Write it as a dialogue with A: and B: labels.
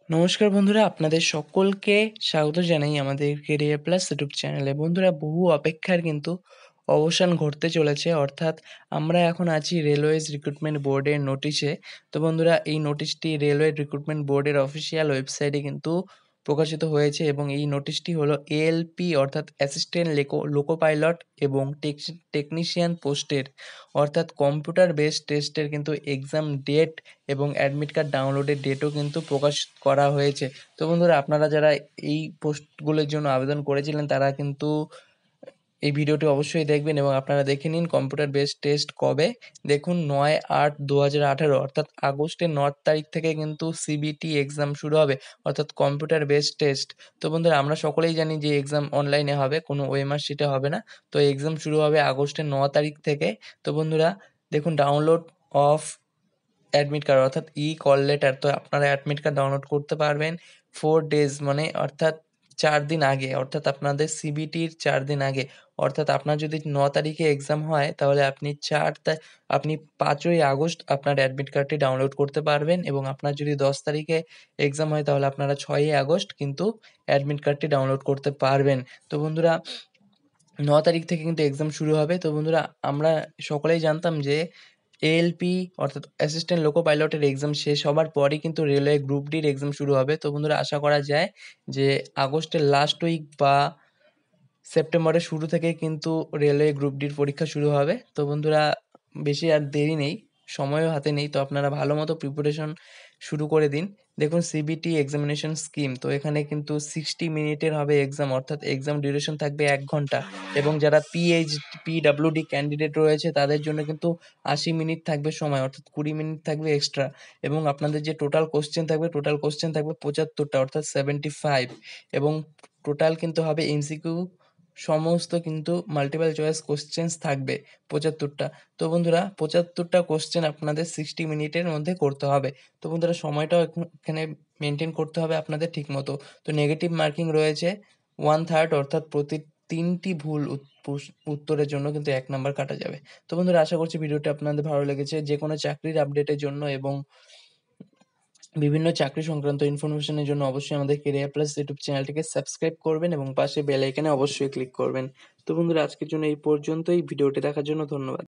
A: নমস্কার বন্ধুরা, আপনাদের সকলকে স্বাগত জানাই আমাদের কেরিয়ার প্লাস ইউটিউব চ্যানেলে। বন্ধুরা, বহু অপেক্ষার কিন্তু অবসান ঘটতে চলেছে, অর্থাৎ আমরা এখন আছি রেলওয়েজ রিক্রুটমেন্ট বোর্ডের নোটিশে। তো বন্ধুরা, এই নোটিশটি রেলওয়ে রিক্রুটমেন্ট বোর্ডের অফিসিয়াল ওয়েবসাইটে কিন্তু প্রকাশিত হয়েছে এবং এই নোটিশটি হলো এএলপি অর্থাৎ অ্যাসিস্ট্যান্ট লোকো পাইলট এবং টেকনিশিয়ান পোস্টের, অর্থাৎ কম্পিউটার বেসড টেস্টের কিন্তু এক্সাম ডেট এবং অ্যাডমিট কার্ড ডাউনলোডের ডেটও কিন্তু প্রকাশ করা হয়েছে। তো বন্ধুরা, আপনারা যারা এই পোস্টগুলোর জন্য আবেদন করেছিলেন তারা কিন্তু এই ভিডিওটি অবশ্যই দেখবেন এবং আপনারা দেখে নিন কম্পিউটার বেসড টেস্ট কবে। দেখুন 9/8/2018 অর্থাৎ আগস্টের 9 তারিখ থেকে কিন্তু সিবিটি এক্সাম শুরু হবে, অর্থাৎ কম্পিউটার বেসড টেস্ট। তো বন্ধুরা, আমরা সকলেই জানি যে এক্সাম অনলাইনে হবে, কোনো ওএমআর শিটে হবে না। তো এক্সাম শুরু হবে আগস্টের 9 তারিখ থেকে। তো বন্ধুরা দেখুন, ডাউনলোড অফ অ্যাডমিট কার্ড অর্থাৎ কল লেটার। তো আপনারা অ্যাডমিট কার্ড ডাউনলোড করতে পারবেন 4 ডেজ মানে অর্থাৎ 4 দিন আগে, অর্থাৎ আপনাদের সিবিটির 4 দিন আগে। অর্থাৎ আপনার যদি 9 তারিখে এক্সাম হয় তাহলে আপনি 5ই আগস্ট আপনার অ্যাডমিট কার্ডটি ডাউনলোড করতে পারবেন এবং আপনার যদি 10 তারিখে এক্সাম হয় তাহলে আপনারা 6ই আগস্ট কিন্তু অ্যাডমিট কার্ডটি ডাউনলোড করতে পারবেন। তো বন্ধুরা, 9 তারিখ থেকে কিন্তু এক্সাম শুরু হবে। তো বন্ধুরা, আমরা সকলেই জানতাম যে এএলপি অর্থাৎ অ্যাসিস্ট্যান্ট লোকো পাইলটের এক্সাম শেষ হবার পরই কিন্তু রেলওয়ে গ্রুপ ডির এক্সাম শুরু হবে। তো বন্ধুরা, আশা করা যায় যে আগস্টের লাস্ট উইক বা সেপ্টেম্বরের শুরু থেকেই কিন্তু রেলওয়ে গ্রুপ ডির পরীক্ষা শুরু হবে। তো বন্ধুরা, বেশি আর দেরি নেই, সময়ও হাতে নেই। তো আপনারা ভালো মতো প্রিপারেশন শুরু করে দিন। দেখুন সিবিটি এক্সামিনেশন স্কিম, তো এখানে কিন্তু 60 মিনিটের হবে এক্সাম, অর্থাৎ এক্সাম ডিউরেশন থাকবে 1 ঘন্টা এবং যারা পিডব্লিউডি ক্যান্ডিডেট রয়েছে তাদের জন্য কিন্তু 80 মিনিট থাকবে সময়, অর্থাৎ 20 মিনিট থাকবে এক্সট্রা এবং আপনাদের যে টোটাল কোশ্চেন থাকবে 75টা অর্থাৎ 75 এবং টোটাল কিন্তু হবে এমসিকিউ, সমস্ত কিন্তু মাল্টিপল চয়েস কোশ্চেন্স থাকবে 75টা। তো বন্ধুরা, 75টা কোশ্চেন আপনাদের 60 মিনিটের মধ্যে করতে হবে। তো বন্ধুরা, সময়টাও এখানে মেনটেন করতে হবে আপনাদের ঠিক মতো। তো নেগেটিভ মার্কিং রয়েছে 1/3 অর্থাৎ প্রতি 3টি ভুল উত্তরের জন্য কিন্তু 1 নাম্বার কাটা যাবে। তো বন্ধুরা, আশা করছি ভিডিওটি আপনাদের ভালো লেগেছে। যে কোনো চাকরির আপডেটের জন্য এবং বিভিন্ন চাকরি সংক্রান্ত ইনফরমেশনের জন্য অবশ্যই আমাদের কেরিয়ার প্লাস ইউটিউব চ্যানেলটিকে সাবস্ক্রাইব করবেন এবং পাশে বেল আইকনে অবশ্যই ক্লিক করবেন। তো বন্ধুরা, আজকের জন্য এই পর্যন্তই। ভিডিওটি দেখার জন্য ধন্যবাদ।